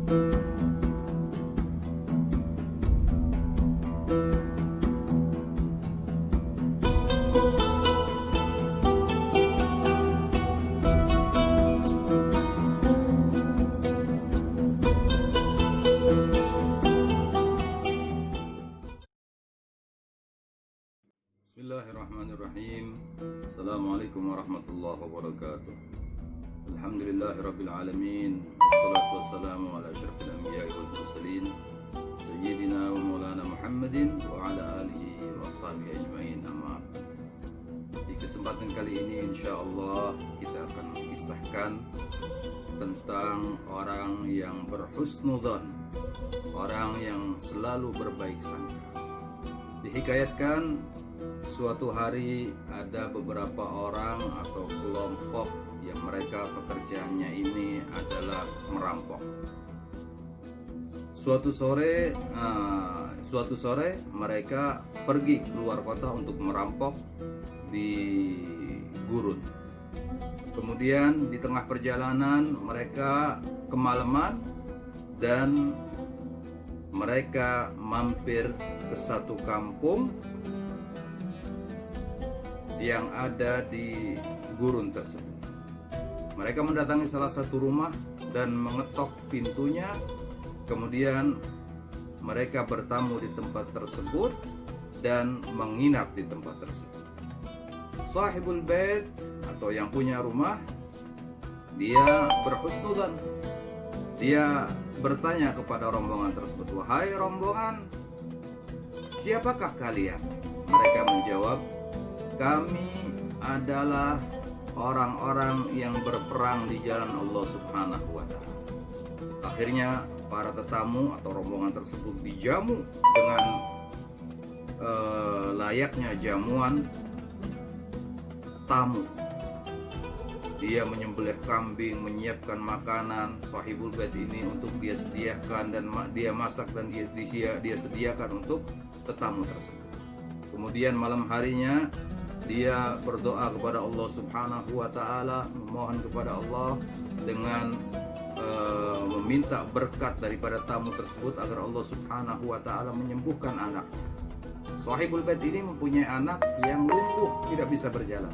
Bismillahirrahmanirrahim. Assalamualaikum warahmatullahi wabarakatuh. Alhamdulillahirabbil alamin. Wassalatu wassalamu ala asyrafil anbiya'i wal mursalin sayyidina wa maulana Muhammadin wa ala alihi wa ashabihi ajmain. Amma ba'd. Di kesempatan kali ini insyaallah kita akan mengisahkan tentang orang yang berhusnudzon, orang yang selalu berbaik sangka. Dihikayatkan suatu hari ada beberapa orang atau kelompok yang mereka pekerjaannya ini adalah merampok. Suatu sore mereka pergi keluar kota untuk merampok di gurun. Kemudian di tengah perjalanan mereka kemalaman dan mereka mampir ke satu kampung yang ada di gurun tersebut. Mereka mendatangi salah satu rumah dan mengetok pintunya. Kemudian mereka bertamu di tempat tersebut dan menginap di tempat tersebut. Sahibul bait atau yang punya rumah, dia berhusnudzon. Dia bertanya kepada rombongan tersebut, "Wahai rombongan, siapakah kalian?" Mereka menjawab, "Kami adalah orang-orang yang berperang di jalan Allah Subhanahu wa Ta'ala." Akhirnya para tetamu atau rombongan tersebut dijamu dengan layaknya jamuan tamu. Dia menyembelih kambing, menyiapkan makanan sahibul bait ini untuk dia sediakan dan dia masak dan dia sediakan untuk tetamu tersebut. Kemudian malam harinya dia berdoa kepada Allah Subhanahu wa Ta'ala, memohon kepada Allah dengan meminta berkat daripada tamu tersebut agar Allah Subhanahu wa Ta'ala menyembuhkan anak. Sahibul bait ini mempunyai anak yang lumpuh, tidak bisa berjalan.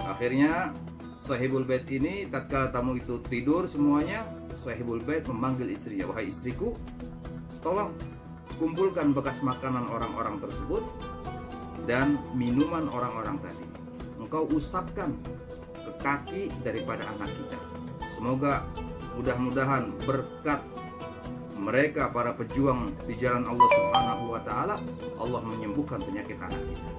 Akhirnya Sahibul bait ini tatkala tamu itu tidur semuanya, Sahibul bait memanggil istrinya, "Wahai istriku, tolong kumpulkan bekas makanan orang-orang tersebut dan minuman orang-orang tadi. Engkau usapkan ke kaki daripada anak kita. Semoga mudah-mudahan berkat mereka para pejuang di jalan Allah Subhanahu wa Ta'ala, Allah menyembuhkan penyakit anak kita."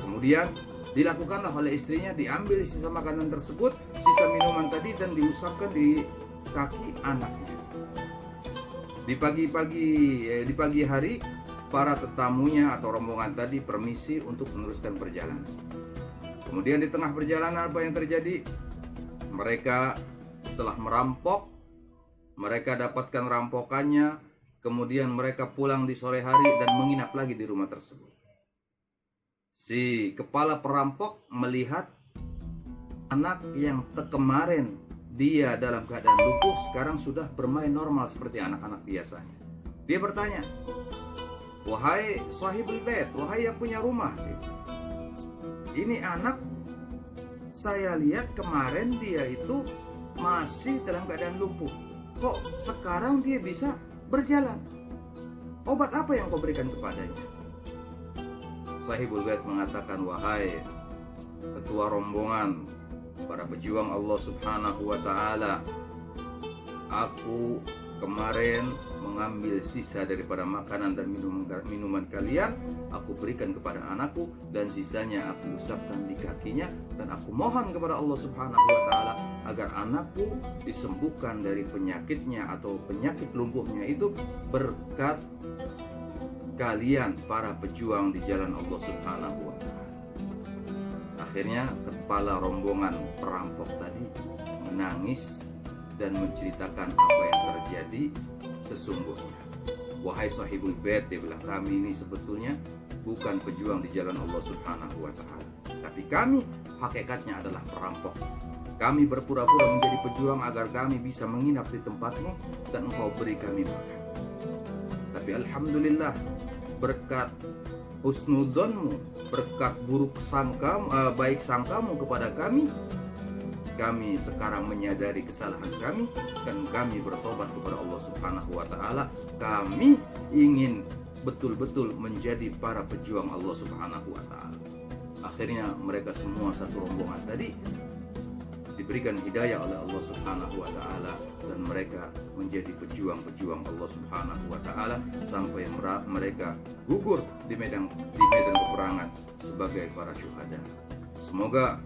Kemudian dilakukanlah oleh istrinya, diambil sisa makanan tersebut, sisa minuman tadi, dan diusapkan di kaki anaknya. Di pagi hari, para tetamunya atau rombongan tadi permisi untuk meneruskan perjalanan. Kemudian di tengah perjalanan apa yang terjadi? Mereka setelah merampok, mereka dapatkan rampokannya, kemudian mereka pulang di sore hari dan menginap lagi di rumah tersebut. Si kepala perampok melihat anak yang kemarin dia dalam keadaan lumpuh sekarang sudah bermain normal seperti anak-anak biasanya. Dia bertanya, "Wahai sahibul bait, wahai yang punya rumah, ini anak saya lihat kemarin dia itu masih dalam keadaan lumpuh. Kok sekarang dia bisa berjalan? Obat apa yang kau berikan kepadanya?" Sahibul bait mengatakan, "Wahai ketua rombongan, para pejuang Allah Subhanahu wa Ta'ala, aku kemarin mengambil sisa daripada makanan dan minuman kalian, aku berikan kepada anakku, dan sisanya aku usapkan di kakinya, dan aku mohon kepada Allah Subhanahu wa Ta'ala agar anakku disembuhkan dari penyakitnya atau penyakit lumpuhnya itu berkat kalian para pejuang di jalan Allah Subhanahu wa Ta'ala." Akhirnya kepala rombongan perampok tadi menangis dan menceritakan apa yang terjadi sesungguhnya. "Wahai sahibul bait," dia bilang, "kami ini sebetulnya bukan pejuang di jalan Allah Subhanahu wa Ta'ala, tapi kami hakikatnya adalah perampok. Kami berpura-pura menjadi pejuang agar kami bisa menginap di tempatmu dan engkau beri kami makan. Tapi alhamdulillah, berkat husnudonmu, berkat baik sangkamu kepada kami sekarang menyadari kesalahan kami dan kami bertobat kepada Allah Subhanahu wa Ta'ala. Kami ingin betul-betul menjadi para pejuang Allah Subhanahu wa Ta'ala. Akhirnya mereka semua satu rombongan tadi diberikan hidayah oleh Allah Subhanahu wa Ta'ala dan mereka menjadi pejuang-pejuang Allah Subhanahu wa Ta'ala sampai mereka gugur di medan peperangan sebagai para syuhada. Semoga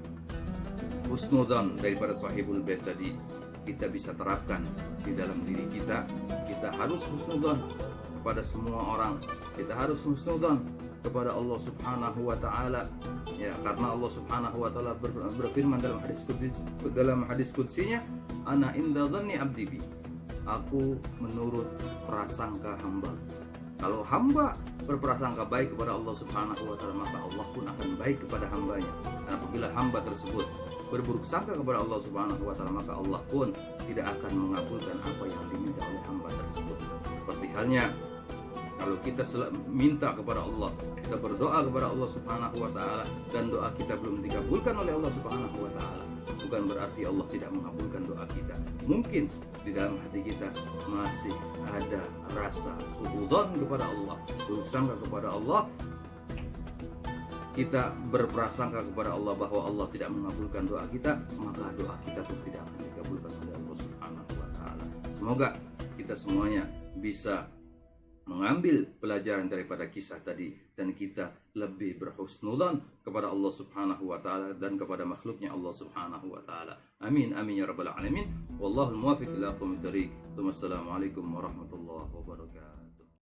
husnudzon daripada sahibul bait tadi kita bisa terapkan di dalam diri kita. Kita harus husnudzon kepada semua orang, kita harus husnudzon kepada Allah Subhanahu wa Ta'ala, ya, karena Allah Subhanahu wa Ta'ala berfirman dalam hadis qudsinya, ana inda dhanni abdi bi, aku menurut prasangka hamba. Kalau hamba berprasangka baik kepada Allah Subhanahu wa Ta'ala, maka Allah pun akan baik kepada hambanya. Dan apabila hamba tersebut berburuk sangka kepada Allah Subhanahu wa Ta'ala, maka Allah pun tidak akan mengabulkan apa yang diminta oleh hamba tersebut. Seperti halnya kalau kita minta kepada Allah, kita berdoa kepada Allah Subhanahu wa Ta'ala dan doa kita belum dikabulkan oleh Allah Subhanahu wa Ta'ala, bukan berarti Allah tidak mengabulkan doa kita. Mungkin di dalam hati kita masih ada rasa suudzon kepada Allah, buruk sangka kepada Allah. Kita berprasangka kepada Allah bahwa Allah tidak mengabulkan doa kita, maka doa kita pun tidak akan dikabulkan oleh Allah Subhanahu wa Ta'ala. Semoga kita semuanya bisa mengambil pelajaran daripada kisah tadi dan kita lebih berhusnudzon kepada Allah Subhanahu wa Ta'ala dan kepada makhluknya Allah Subhanahu wa Ta'ala. Amin amin ya rabbal alamin. Wallahul muwaffiq ila aqwamit thariq. Wassalamualaikum warahmatullahi wabarakatuh.